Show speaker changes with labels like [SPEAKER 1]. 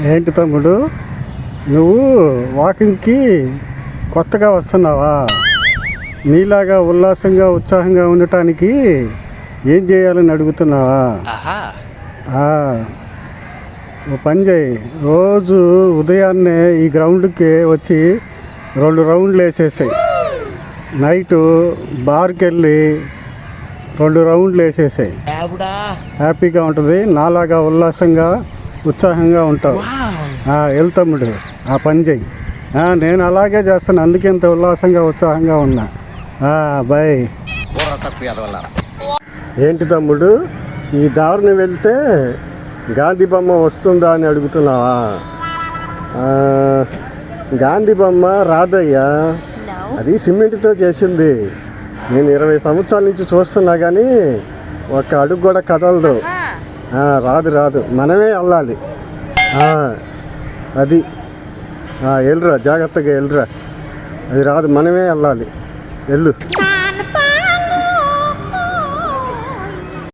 [SPEAKER 1] ఏంటి తమ్ముడు, నువ్వు వాకింగ్కి కొత్తగా వస్తున్నావా? నీలాగా ఉల్లాసంగా ఉత్సాహంగా ఉండటానికి ఏం చేయాలని అడుగుతున్నావా? ఓ పని చేయి, రోజు ఉదయాన్నే ఈ గ్రౌండ్కి వచ్చి 2 రౌండ్లు వేసేసాయి. నైటు బార్కి వెళ్ళి 2 రౌండ్లు వేసేసాయి. హ్యాపీగా ఉంటుంది, నాలాగా ఉల్లాసంగా ఉత్సాహంగా ఉంటావు. వెళ్తమ్ముడు, ఆ పని చెయ్యి. నేను అలాగే చేస్తాను, అందుకే ఇంత ఉల్లాసంగా ఉత్సాహంగా ఉన్నా. బాయ్. ఏంటి తమ్ముడు, ఈ దారిని వెళ్తే గాంధీ బొమ్మ వస్తుందా అని అడుగుతున్నావా? గాంధీ బొమ్మ రాదయ్యా, అది సిమెంట్తో చేసింది. నేను 20 సంవత్సరాల నుంచి చూస్తున్నా కానీ ఒక్క అడుగు కూడా కదలదు. రాదు, మనమే వెళ్ళాలి. అది వెళ్ళురా, జాగ్రత్తగా వెళ్ళురా. అది రాదు, మనమే వెళ్ళాలి. వెళ్ళు.